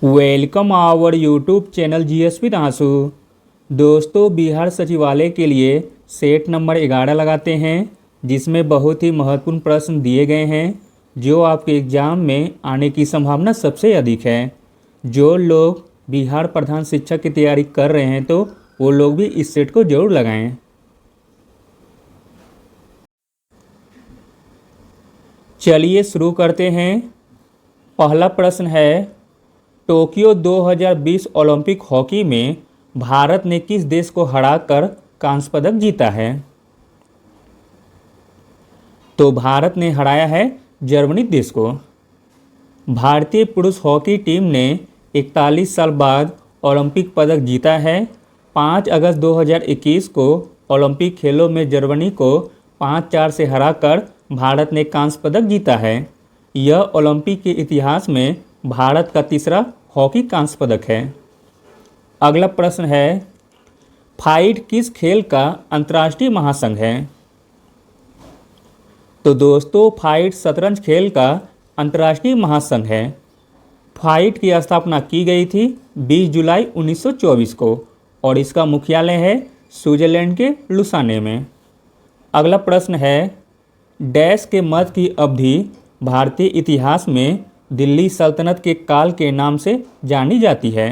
Welcome our YouTube channel GS with Ansu. दोस्तों, बिहार सचिवालय के लिए सेट नंबर 11 लगाते हैं, जिसमें बहुत ही महत्वपूर्ण प्रश्न दिए गए हैं जो आपके एग्ज़ाम में आने की संभावना सबसे अधिक है। जो लोग बिहार प्रधान शिक्षक की तैयारी कर रहे हैं तो वो लोग भी इस सेट को जरूर लगाएं। चलिए शुरू करते हैं। पहला प्रश्न है, टोक्यो 2020 ओलंपिक हॉकी में भारत ने किस देश को हराकर कांस्य पदक जीता है? तो भारत ने हराया है जर्मनी देश को। भारतीय पुरुष हॉकी टीम ने 41 साल बाद ओलंपिक पदक जीता है। 5 अगस्त 2021 को ओलंपिक खेलों में जर्मनी को 5-4 से हराकर भारत ने कांस्य पदक जीता है। यह ओलंपिक के इतिहास में भारत का तीसरा हॉकी कांस्य पदक है। अगला प्रश्न है, फाइट किस खेल का अंतर्राष्ट्रीय महासंघ है? तो दोस्तों, फाइट शतरंज खेल का अंतर्राष्ट्रीय महासंघ है। फाइट की स्थापना की गई थी 20 जुलाई 1924 को और इसका मुख्यालय है स्विट्जरलैंड के लुसाने में। अगला प्रश्न है, डैश के मध्य की अवधि भारतीय इतिहास में दिल्ली सल्तनत के काल के नाम से जानी जाती है?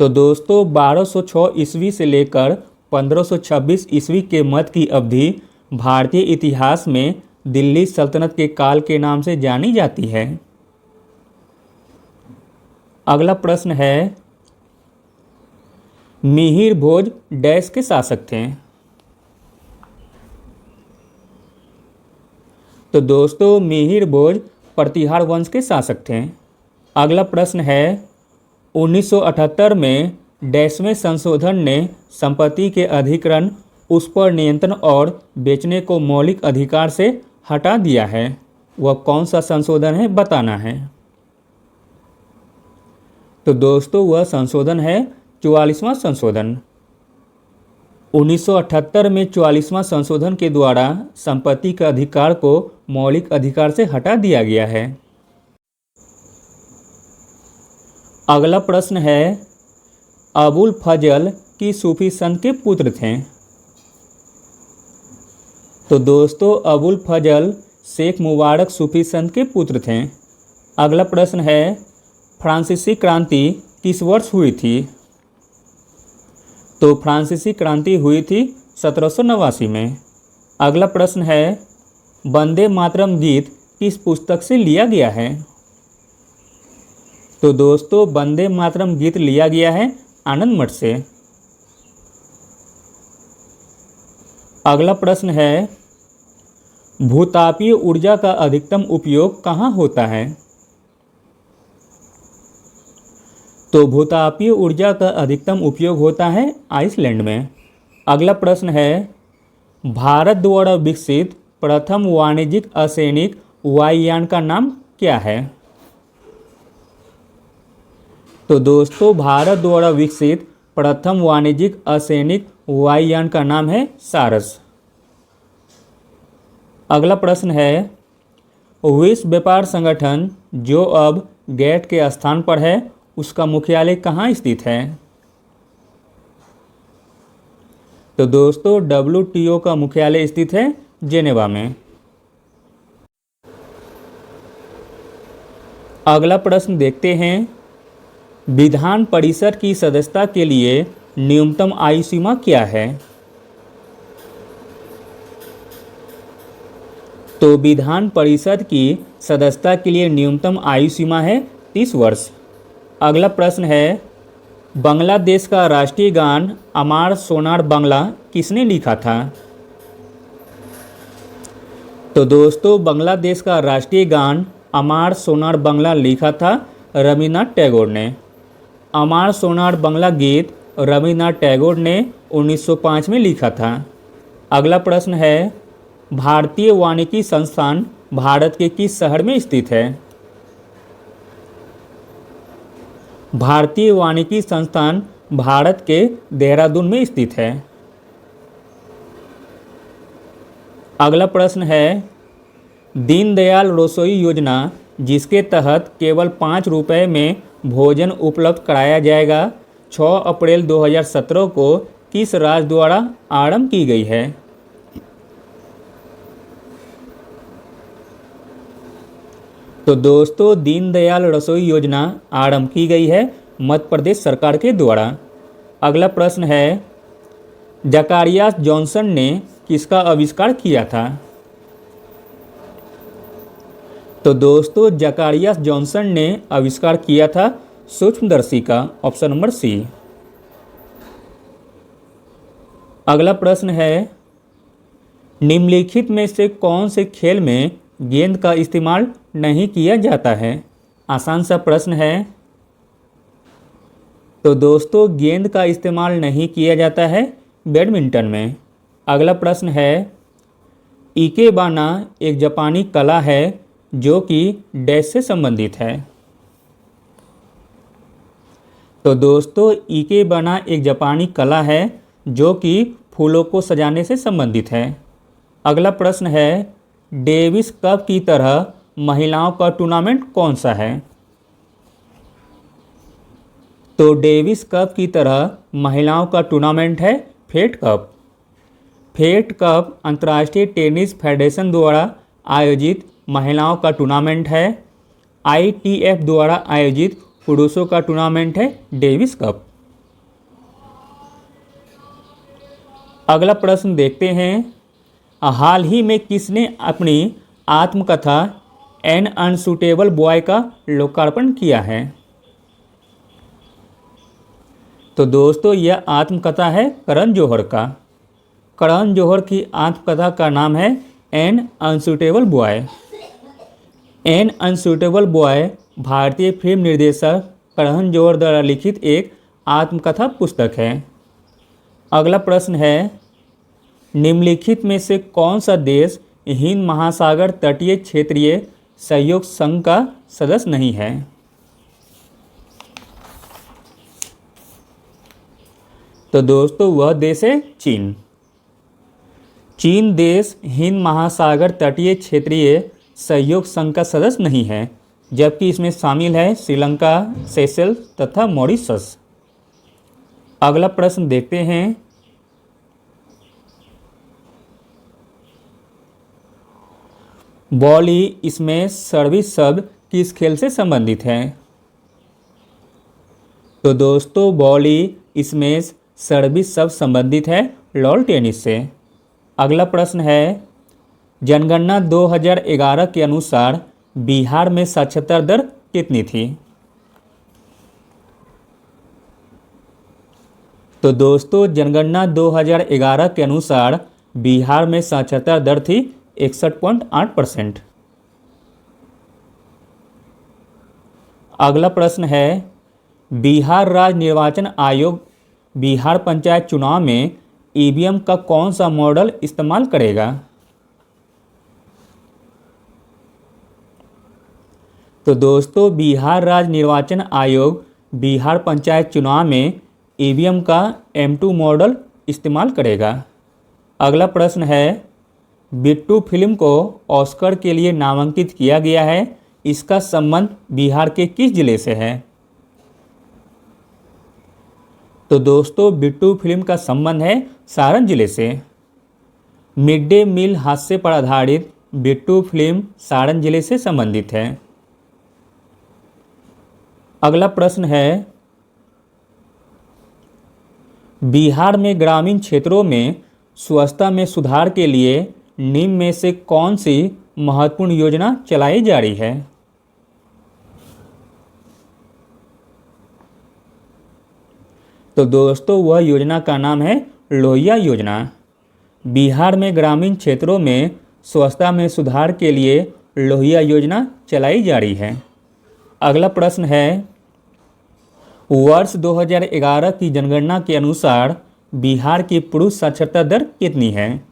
तो दोस्तों, 1206 ईस्वी से लेकर 1526 ईस्वी के मध्य की अवधि भारतीय इतिहास में दिल्ली सल्तनत के काल के नाम से जानी जाती है। अगला प्रश्न है, मिहिर भोज डैश के शासक थे? तो दोस्तों, मिहिर भोज प्रतिहार वंश के शासक थे। अगला प्रश्न है, 1978 में डैशवें संशोधन ने संपत्ति के अधिग्रहण, उस पर नियंत्रण और बेचने को मौलिक अधिकार से हटा दिया है। वह कौन सा संशोधन है, बताना है। तो दोस्तों, वह संशोधन है 44वां संशोधन। 1978 में 44वां संशोधन के द्वारा संपत्ति के अधिकार को मौलिक अधिकार से हटा दिया गया है। अगला प्रश्न है, अबुल फजल की सूफी संत के पुत्र थे? तो दोस्तों, अबुल फजल शेख मुबारक सूफी संत के पुत्र थे। अगला प्रश्न है, फ्रांसीसी क्रांति किस वर्ष हुई थी? तो फ्रांसीसी क्रांति हुई थी 1789 में। अगला प्रश्न है, वंदे मातरम गीत किस पुस्तक से लिया गया है? तो दोस्तों, वंदे मातरम गीत लिया गया है आनंद मठ से। अगला प्रश्न है, भूतापीय ऊर्जा का अधिकतम उपयोग कहाँ होता है? तो भूतापीय ऊर्जा का अधिकतम उपयोग होता है आइसलैंड में। अगला प्रश्न है, भारत द्वारा विकसित प्रथम वाणिज्यिक असैनिक वायुयान का नाम क्या है? तो दोस्तों, भारत द्वारा विकसित प्रथम वाणिज्यिक असैनिक वायुयान का नाम है सारस। अगला प्रश्न है, विश्व व्यापार संगठन जो अब गेट के स्थान पर है, उसका मुख्यालय कहाँ स्थित है? तो दोस्तों, WTO का मुख्यालय स्थित है जेनेवा में। अगला प्रश्न देखते हैं, विधान परिषद की सदस्यता के लिए न्यूनतम आयु सीमा क्या है? तो विधान परिषद की सदस्यता के लिए न्यूनतम आयु सीमा है 30 वर्ष। अगला प्रश्न है, बांग्लादेश का राष्ट्रीय गान अमार सोनार बांग्ला किसने लिखा था? तो दोस्तों, बांग्लादेश का राष्ट्रीय गान अमार सोनार बांग्ला लिखा था रविन्द्रनाथ टैगोर ने। अमार सोनार बांग्ला गीत रविन्द्रनाथ टैगोर ने 1905 में लिखा था। अगला प्रश्न है, भारतीय वानिकी संस्थान भारत के किस शहर में स्थित है? भारतीय वानिकी संस्थान भारत के देहरादून में स्थित है। अगला प्रश्न है, दीनदयाल रसोई योजना जिसके तहत केवल 5 रुपये में भोजन उपलब्ध कराया जाएगा, 6 अप्रैल 2017 को किस राज्य द्वारा आरंभ की गई है? तो दोस्तों दीनदयाल रसोई योजना आरंभ की गई है मध्य प्रदेश सरकार के द्वारा। अगला प्रश्न है, जकारियास जॉनसन ने किसका आविष्कार किया था? तो दोस्तों जकारियास जॉनसन ने आविष्कार किया था सूक्ष्मदर्शी का, ऑप्शन नंबर सी। अगला प्रश्न है, निम्नलिखित में से कौन से खेल में गेंद का इस्तेमाल नहीं किया जाता है? आसान सा प्रश्न है। तो दोस्तों गेंद का इस्तेमाल नहीं किया जाता है बैडमिंटन में। अगला प्रश्न है, इकेबाना एक जापानी कला है जो कि डैश से संबंधित है। तो दोस्तों इकेबाना एक जापानी कला है जो कि फूलों को सजाने से संबंधित है। अगला प्रश्न है, डेविस कप की तरह महिलाओं का टूर्नामेंट कौन सा है? तो डेविस कप की तरह महिलाओं का टूर्नामेंट है फेड कप। फेड कप अंतर्राष्ट्रीय टेनिस फेडरेशन द्वारा आयोजित महिलाओं का टूर्नामेंट है। ITF द्वारा आयोजित पुरुषों का टूर्नामेंट है डेविस कप। अगला प्रश्न देखते हैं, हाल ही में किसने अपनी आत्मकथा एन अनसूटेबल बॉय का लोकार्पण किया है? तो दोस्तों यह आत्मकथा है करण जौहर का। करण जौहर की आत्मकथा का नाम है an unsuitable boy. An unsuitable boy भारतीय फिल्म निर्देशक करण जौहर द्वारा लिखित एक आत्मकथा पुस्तक है। अगला प्रश्न है, निम्नलिखित में से कौन सा देश हिंद महासागर तटीय क्षेत्रीय सहयोग संघ का सदस्य नहीं है? तो दोस्तों वह देश है चीन। चीन देश हिंद महासागर तटीय क्षेत्रीय सहयोग संघ का सदस्य नहीं है, जबकि इसमें शामिल है श्रीलंका, सेशेल्स तथा मॉरिशस। अगला प्रश्न देखते हैं, बॉली इसमें सर्विस शब्द किस खेल से संबंधित है? तो दोस्तों बॉली इसमें सर्विस शब्द संबंधित है लॉन टेनिस से। अगला प्रश्न है, जनगणना 2011 के अनुसार बिहार में साक्षरता दर कितनी थी? तो दोस्तों जनगणना 2011 के अनुसार बिहार में साक्षरता दर थी 61.8%। अगला प्रश्न है, बिहार राज्य निर्वाचन आयोग बिहार पंचायत चुनाव में ईवीएम का कौन सा मॉडल इस्तेमाल करेगा? तो दोस्तों बिहार राज्य निर्वाचन आयोग बिहार पंचायत चुनाव में ईवीएम का M2 मॉडल इस्तेमाल करेगा। अगला प्रश्न है, बिट्टू फिल्म को ऑस्कर के लिए नामांकित किया गया है, इसका संबंध बिहार के किस जिले से है? तो दोस्तों बिट्टू फिल्म का संबंध है सारण जिले से। मिड डे मील हादसे पर आधारित बिट्टू फिल्म सारण जिले से संबंधित है। अगला प्रश्न है, बिहार में ग्रामीण क्षेत्रों में स्वच्छता में सुधार के लिए निम्न में से कौन सी महत्वपूर्ण योजना चलाई जा रही है? तो दोस्तों वह योजना का नाम है लोहिया योजना। बिहार में ग्रामीण क्षेत्रों में स्वच्छता में सुधार के लिए लोहिया योजना चलाई जा रही है। अगला प्रश्न है, वर्ष 2011 की जनगणना के अनुसार बिहार की पुरुष साक्षरता दर कितनी है?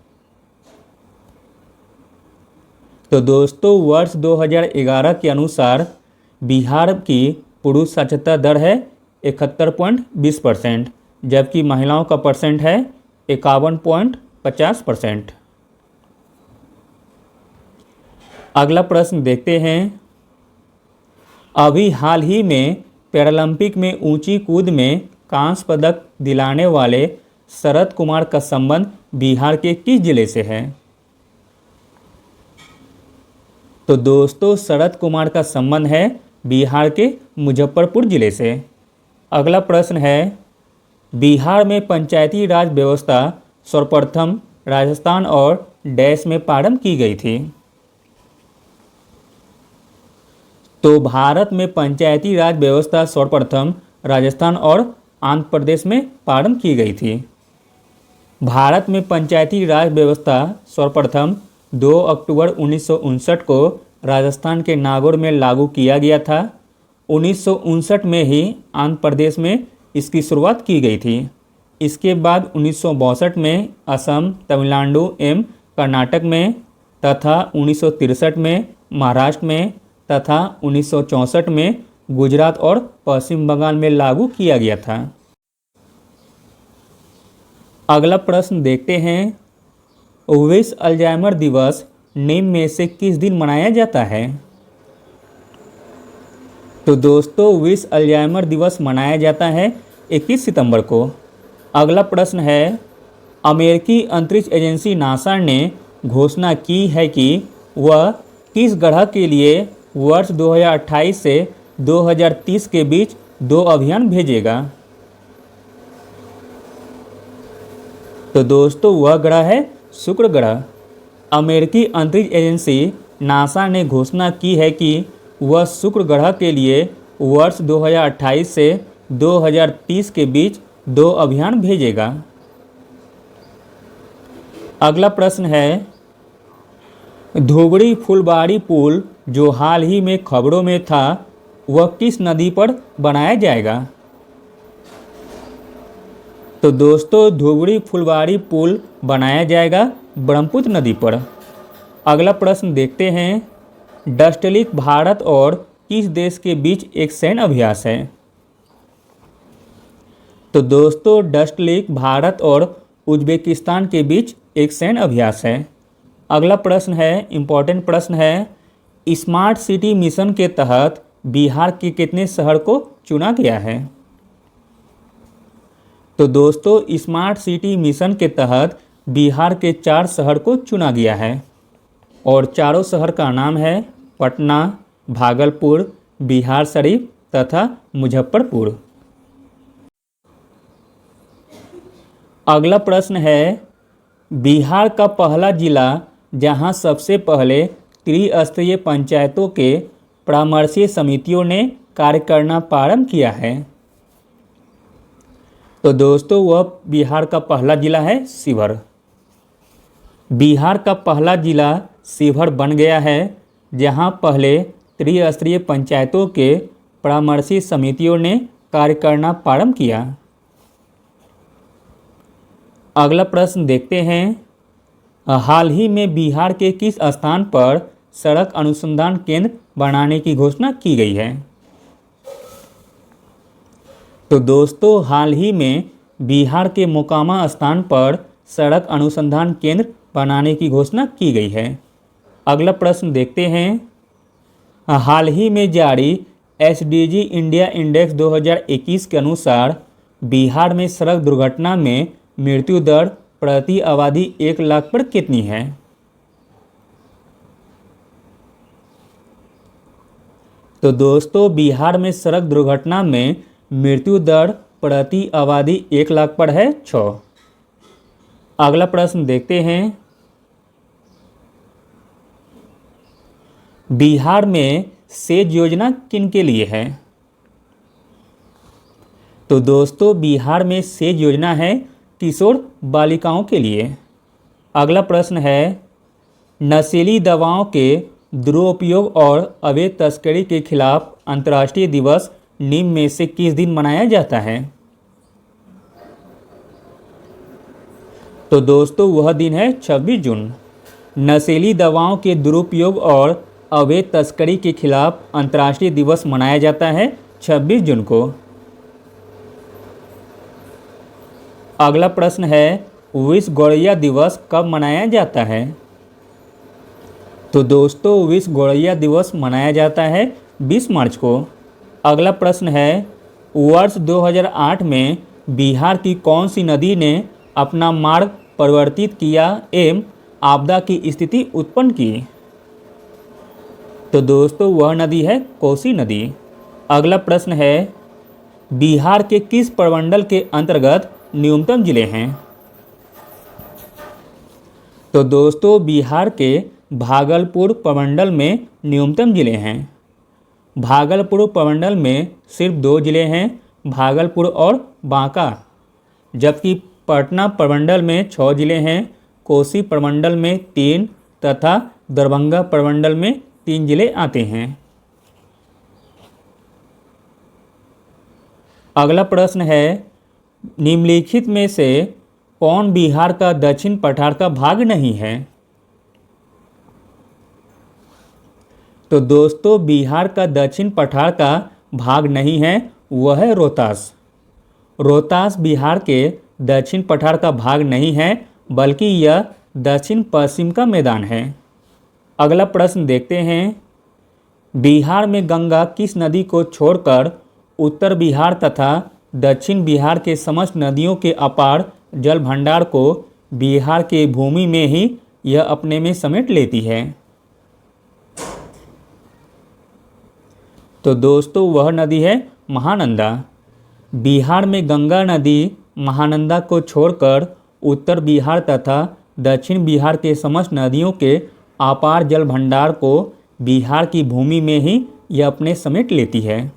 तो दोस्तों वर्ष 2011 के अनुसार बिहार की पुरुष साक्षरता दर है 71.20%, जबकि महिलाओं का परसेंट है 51.50%। अगला प्रश्न देखते हैं, अभी हाल ही में पैरालंपिक में ऊंची कूद में कांस्य पदक दिलाने वाले शरद कुमार का संबंध बिहार के किस जिले से है? तो दोस्तों शरद कुमार का संबंध है बिहार के मुजफ्फरपुर जिले से। अगला प्रश्न है, बिहार में पंचायती राज व्यवस्था सर्वप्रथम राजस्थान और डैश में प्रारंभ की गई थी? तो भारत में पंचायती राज व्यवस्था सर्वप्रथम राजस्थान और आंध्र प्रदेश में प्रारंभ की गई थी। भारत में पंचायती राज व्यवस्था सर्वप्रथम 2 अक्टूबर 1959 को राजस्थान के नागौर में लागू किया गया था। 1959 में ही आंध्र प्रदेश में इसकी शुरुआत की गई थी। इसके बाद 1962 में असम, तमिलनाडु एवं कर्नाटक में तथा 1963 में महाराष्ट्र में तथा 1964 में गुजरात और पश्चिम बंगाल में लागू किया गया था। अगला प्रश्न देखते हैं, विश्व अल्जाइमर दिवस निम्न में से किस दिन मनाया जाता है? तो दोस्तों विश्व अल्जाइमर दिवस मनाया जाता है 21 सितंबर को। अगला प्रश्न है, अमेरिकी अंतरिक्ष एजेंसी नासा ने घोषणा की है कि वह किस ग्रह के लिए वर्ष 2028 से 2030 के बीच 2 अभियान भेजेगा? तो दोस्तों वह ग्रह है शुक्र ग्रह। अमेरिकी अंतरिक्ष एजेंसी नासा ने घोषणा की है कि वह शुक्र ग्रह के लिए वर्ष 2028 से 2030 के बीच 2 अभियान भेजेगा। अगला प्रश्न है, धुबड़ी फुलबाड़ी पुल जो हाल ही में खबरों में था वह किस नदी पर बनाया जाएगा? तो दोस्तों धुबड़ी फुलबाड़ी पुल बनाया जाएगा ब्रह्मपुत्र नदी पर। अगला प्रश्न देखते हैं, डस्टलिक भारत और किस देश के बीच एक सैन्य अभ्यास है? तो दोस्तों डस्टलिक भारत और उज्बेकिस्तान के बीच एक सैन्य अभ्यास है। अगला प्रश्न है, इम्पोर्टेंट प्रश्न है, स्मार्ट सिटी मिशन के तहत बिहार के कितने शहर को चुना गया है? तो दोस्तों स्मार्ट सिटी मिशन के तहत बिहार के 4 शहर को चुना गया है और चारों शहर का नाम है पटना, भागलपुर, बिहार शरीफ तथा मुजफ्फरपुर। अगला प्रश्न है, बिहार का पहला जिला जहां सबसे पहले त्रिस्तरीय पंचायतों के परामर्शीय समितियों ने कार्य करना प्रारंभ किया है? तो दोस्तों वह बिहार का पहला जिला है शिवहर। बिहार का पहला जिला शिवहर बन गया है जहां पहले त्रिस्तरीय पंचायतों के परामर्शीय समितियों ने कार्य करना प्रारंभ किया। अगला प्रश्न देखते हैं, हाल ही में बिहार के किस स्थान पर सड़क अनुसंधान केंद्र बनाने की घोषणा की गई है? तो दोस्तों हाल ही में बिहार के मोकामा स्थान पर सड़क अनुसंधान केंद्र बनाने की घोषणा की गई है। अगला प्रश्न देखते हैं, हाल ही में जारी एसडीजी इंडिया इंडेक्स 2021 के अनुसार बिहार में सड़क दुर्घटना में मृत्यु दर प्रति आबादी 1 लाख पर कितनी है? तो दोस्तों बिहार में सड़क दुर्घटना में मृत्यु दर प्रति आबादी 1 लाख पर है 6। अगला प्रश्न देखते हैं, बिहार में सेज योजना किन के लिए है? तो दोस्तों बिहार में सेज योजना है किशोर बालिकाओं के लिए। अगला प्रश्न है, नशीली दवाओं के दुरुपयोग और अवैध तस्करी के खिलाफ अंतर्राष्ट्रीय दिवस निम्न में से किस दिन मनाया जाता है? तो दोस्तों वह दिन है 26 जून। नशीली दवाओं के दुरुपयोग और अवैध तस्करी के खिलाफ अंतर्राष्ट्रीय दिवस मनाया जाता है 26 जून को। अगला प्रश्न है, विश्व गौरैया दिवस कब मनाया जाता है? तो दोस्तों विश्व गौरैया दिवस मनाया जाता है 20 मार्च को। अगला प्रश्न है, वर्ष 2008 में बिहार की कौन सी नदी ने अपना मार्ग परिवर्तित किया एवं आपदा की स्थिति उत्पन्न की? तो दोस्तों वह नदी है कोसी नदी। अगला प्रश्न है, बिहार के किस प्रमंडल के अंतर्गत न्यूनतम जिले हैं? तो दोस्तों बिहार के भागलपुर प्रमंडल में न्यूनतम जिले हैं। भागलपुर प्रमंडल में सिर्फ 2 जिले हैं, भागलपुर और बांका, जबकि पटना प्रमंडल में 6 जिले हैं, कोसी प्रमंडल में 3 तथा दरभंगा प्रमंडल में 3 जिले आते हैं। अगला प्रश्न है, निम्नलिखित में से कौन बिहार का दक्षिण पठार का भाग नहीं है? तो दोस्तों बिहार का दक्षिण पठार का भाग नहीं है, वह है रोहतास। रोहतास बिहार के दक्षिण पठार का भाग नहीं है, बल्कि यह दक्षिण पश्चिम का मैदान है। अगला प्रश्न देखते हैं, बिहार में गंगा किस नदी को छोड़कर उत्तर बिहार तथा दक्षिण बिहार के समस्त नदियों के अपार जल भंडार को बिहार के भूमि में ही यह अपने में समेट लेती है? तो दोस्तों वह नदी है महानंदा। बिहार में गंगा नदी महानंदा को छोड़कर उत्तर बिहार तथा दक्षिण बिहार के समस्त नदियों के अपार जल भंडार को बिहार की भूमि में ही यह अपने समेट लेती है।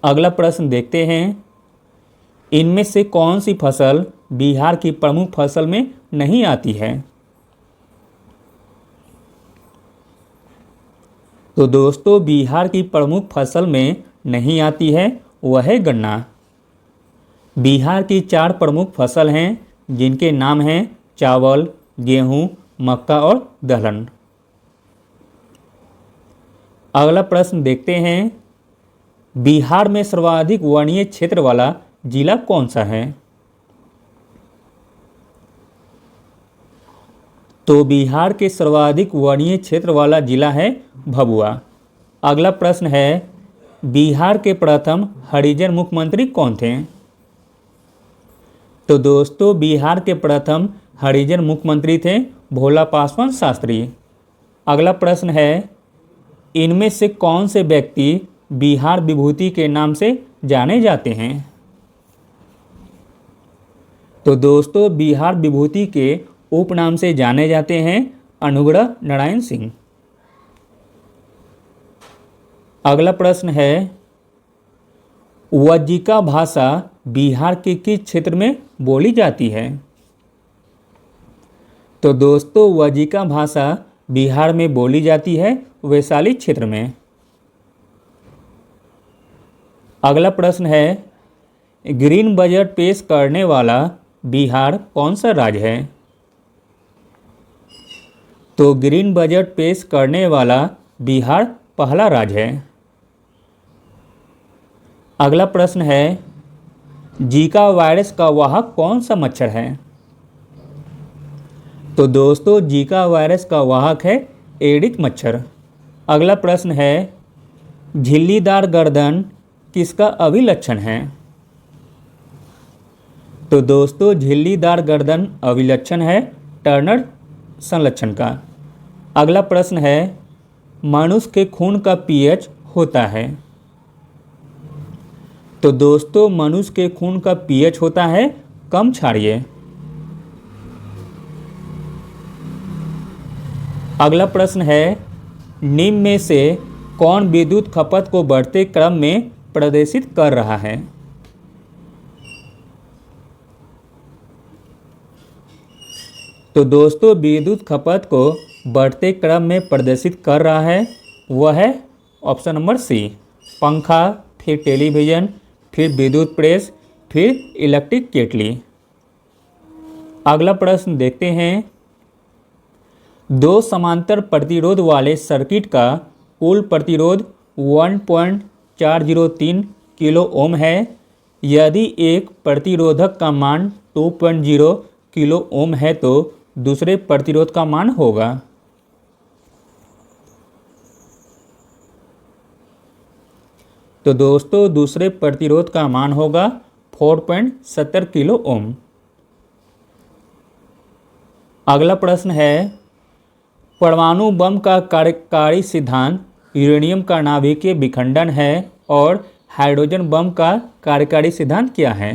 अगला प्रश्न देखते हैं, इनमें से कौन सी फसल बिहार की प्रमुख फसल में नहीं आती है? तो दोस्तों बिहार की प्रमुख फसल में नहीं आती है, वह है गन्ना। बिहार की 4 प्रमुख फसल हैं, जिनके नाम हैं चावल, गेहूं, मक्का और दलहन। अगला प्रश्न देखते हैं, बिहार में सर्वाधिक वनीय क्षेत्र वाला जिला कौन सा है? तो बिहार के सर्वाधिक वनीय क्षेत्र वाला जिला है भभुआ। अगला प्रश्न है, बिहार के प्रथम हरिजन मुख्यमंत्री कौन थे? तो दोस्तों बिहार के प्रथम हरिजन मुख्यमंत्री थे भोला पासवान शास्त्री। अगला प्रश्न है, इनमें से कौन से व्यक्ति बिहार विभूति के नाम से जाने जाते हैं? तो दोस्तों बिहार विभूति के उपनाम से जाने जाते हैं अनुग्रह नारायण सिंह। अगला प्रश्न है, वज्जिका भाषा बिहार के किस क्षेत्र में बोली जाती है? तो दोस्तों वज्जिका भाषा बिहार में बोली जाती है वैशाली क्षेत्र में। अगला प्रश्न है, ग्रीन बजट पेश करने वाला बिहार कौन सा राज्य है? तो ग्रीन बजट पेश करने वाला बिहार पहला राज्य है। अगला प्रश्न है, जीका वायरस का वाहक कौन सा मच्छर है? तो दोस्तों जीका वायरस का वाहक है एडिस मच्छर। अगला प्रश्न है, झिल्लीदार गर्दन किसका अभिलक्षण है? तो दोस्तों झिल्लीदार गर्दन अभिलक्षण है टर्नर संलक्षण का। अगला प्रश्न है, मनुष्य के खून का पीएच होता है? तो दोस्तों मनुष्य के खून का पीएच होता है कम क्षारीय। अगला प्रश्न है, निम्न में से कौन विद्युत खपत को बढ़ते क्रम में प्रदर्शित कर रहा है? तो दोस्तों विद्युत खपत को बढ़ते क्रम में प्रदर्शित कर रहा है वह है ऑप्शन नंबर सी, पंखा, फिर टेलीविज़न, फिर विद्युत प्रेस, फिर इलेक्ट्रिक केटली। अगला प्रश्न देखते हैं, 2 समांतर प्रतिरोध वाले सर्किट का कुल प्रतिरोध 1.403 किलो ओम है। यदि एक प्रतिरोधक का मान 2.0 किलो ओम है तो दूसरे प्रतिरोध का मान होगा। तो दोस्तों दूसरे प्रतिरोध का मान होगा 4.70 किलो ओम। अगला प्रश्न है, परमाणु बम का कार्यकारी सिद्धांत यूरेनियम का नाभिकीय विखंडन है और हाइड्रोजन बम का कार्यकारी सिद्धांत क्या है?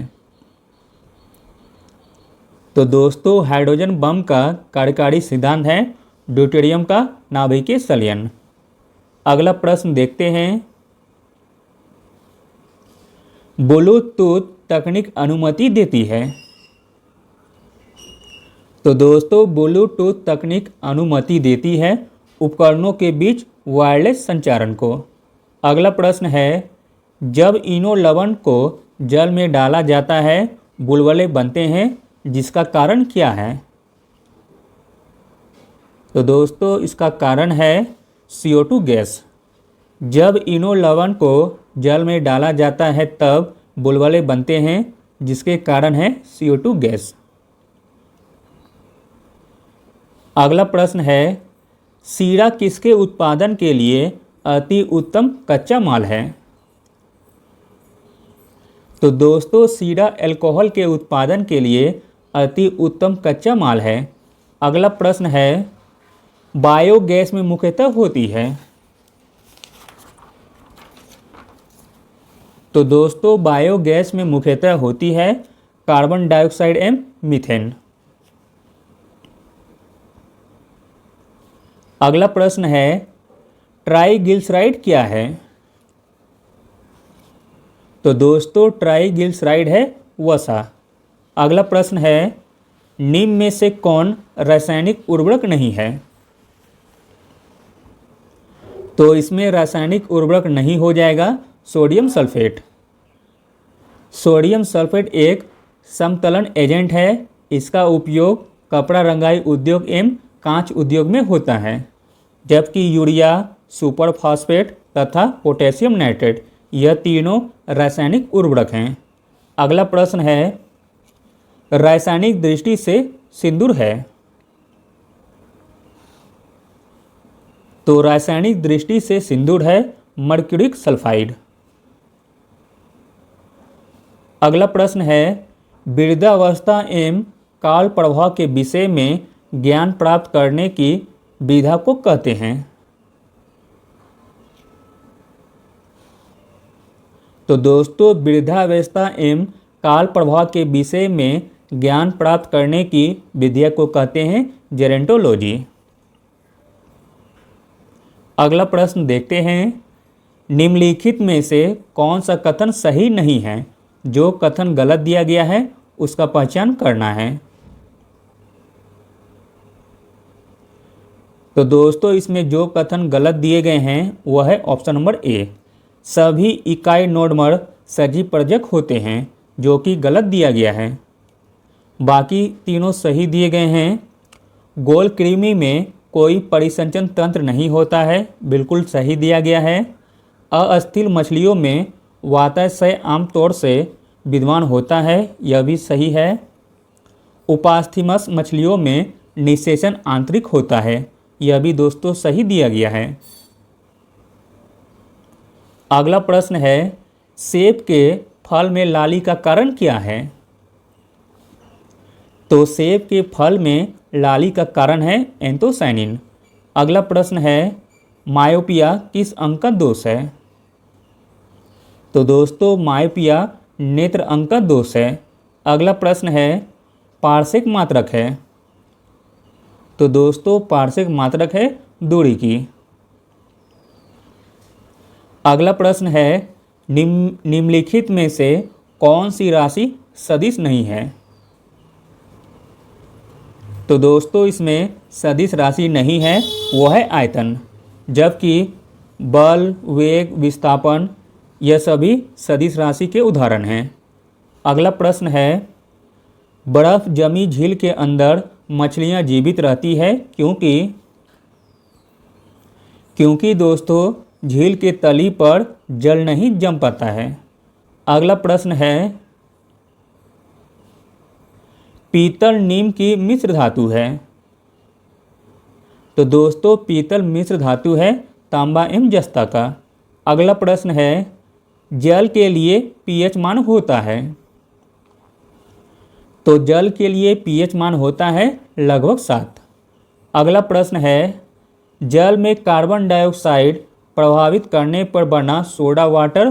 तो दोस्तों हाइड्रोजन बम का कार्यकारी सिद्धांत है ड्यूटेरियम का नाभिकीय संलयन। अगला प्रश्न देखते हैं, ब्लूटूथ तकनीक अनुमति देती है। तो दोस्तों ब्लूटूथ तकनीक अनुमति देती है उपकरणों के बीच वायरलेस संचारण को। अगला प्रश्न है, जब इनो लवण को जल में डाला जाता है बुलबुले बनते हैं, जिसका कारण क्या है? तो दोस्तों इसका कारण है CO2 गैस। जब इनो लवण को जल में डाला जाता है तब बुलबुले बनते हैं, जिसके कारण है CO2 गैस। अगला प्रश्न है, शीरा किसके उत्पादन के लिए अति उत्तम कच्चा माल है? तो दोस्तों शीरा अल्कोहल के उत्पादन के लिए अति उत्तम कच्चा माल है। अगला प्रश्न है, बायोगैस में मुख्यतः होती है। तो दोस्तों बायोगैस में मुख्यतः होती है कार्बन डाइऑक्साइड एवं मीथेन। अगला प्रश्न है, ट्राइग्लिसराइड क्या है? तो दोस्तों ट्राइग्लिसराइड है वसा। अगला प्रश्न है, निम्न में से कौन रासायनिक उर्वरक नहीं है? तो इसमें रासायनिक उर्वरक नहीं हो जाएगा सोडियम सल्फेट। सोडियम सल्फेट एक समतलन एजेंट है। इसका उपयोग कपड़ा रंगाई उद्योग एवं कांच उद्योग में होता है, जबकि यूरिया, सुपर फास्फेट तथा पोटेशियम नाइट्रेट यह तीनों रासायनिक उर्वरक हैं। अगला प्रश्न है, रासायनिक दृष्टि से सिंदूर है। तो रासायनिक दृष्टि से सिंदूर है मर्क्यूरिक सल्फाइड। अगला प्रश्न है, वृद्धावस्था एवं काल प्रवाह के विषय में ज्ञान प्राप्त करने की विधा को कहते हैं? तो दोस्तों वृद्धावस्था एवं काल प्रवाह के विषय में ज्ञान प्राप्त करने की विधिया को कहते हैं जेरेंटोलॉजी। अगला प्रश्न देखते हैं, निम्नलिखित में से कौन सा कथन सही नहीं है? जो कथन गलत दिया गया है उसका पहचान करना है। तो दोस्तों इसमें जो कथन गलत दिए गए हैं वह है ऑप्शन नंबर ए, सभी इकाई नोडमर सजीव प्रजक होते हैं, जो कि गलत दिया गया है। बाकी तीनों सही दिए गए हैं। गोल कृमि में कोई परिसंचन तंत्र नहीं होता है, बिल्कुल सही दिया गया है। अस्थिर मछलियों में वाताशय आमतौर से विद्यमान होता है, यह भी सही है। उपास्थीमस मछलियों में निषेचन आंतरिक होता है, यह भी दोस्तों सही दिया गया है। अगला प्रश्न है, सेब के फल में लाली का कारण क्या है? तो सेब के फल में लाली का कारण है एंथोसायनिन। अगला प्रश्न है, मायोपिया किस अंक का दोष है? तो दोस्तों मायोपिया नेत्र अंक का दोष है। अगला प्रश्न है, पार्श्विक मात्रक है? तो दोस्तों पार्श्विक मात्रक है दूरी की। अगला प्रश्न है, निम्नलिखित में से कौन सी राशि सदिश नहीं है? तो दोस्तों इसमें सदिश राशि नहीं है, वह है आयतन, जबकि बल, वेग, विस्थापन यह सभी सदिश राशि के उदाहरण हैं। अगला प्रश्न है, बर्फ जमी झील के अंदर मछलियां जीवित रहती है क्योंकि दोस्तों झील के तली पर जल नहीं जम पाता है। अगला प्रश्न है, पीतल नीम की मिश्र धातु है? तो दोस्तों पीतल मिश्र धातु है तांबा एवं जस्ता का। अगला प्रश्न है, जल के लिए pH मान होता है? तो जल के लिए pH मान होता है लगभग 7। अगला प्रश्न है, जल में कार्बन डाइऑक्साइड प्रभावित करने पर बना सोडा वाटर।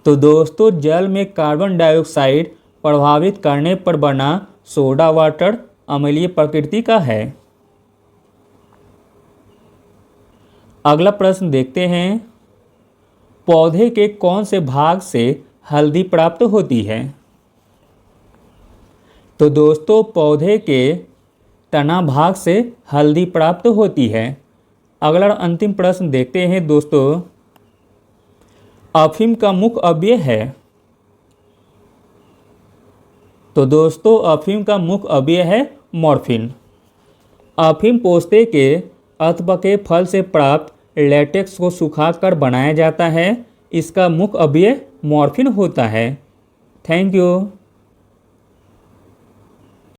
तो दोस्तों जल में कार्बन डाइऑक्साइड प्रभावित करने पर बना सोडा वाटर अम्लीय प्रकृति का है। अगला प्रश्न देखते हैं, पौधे के कौन से भाग से हल्दी प्राप्त होती है? तो दोस्तों पौधे के तना भाग से हल्दी प्राप्त होती है। अगला अंतिम प्रश्न देखते हैं दोस्तों, अफीम का मुख्य अवयव है? तो दोस्तों अफीम का मुख्य अवयव है मॉर्फिन। अफीम पोस्ते के अथपके फल से प्राप्त लेटेक्स को सुखाकर बनाया जाता है। इसका मुख्य अवयव मॉर्फिन होता है। Thank you.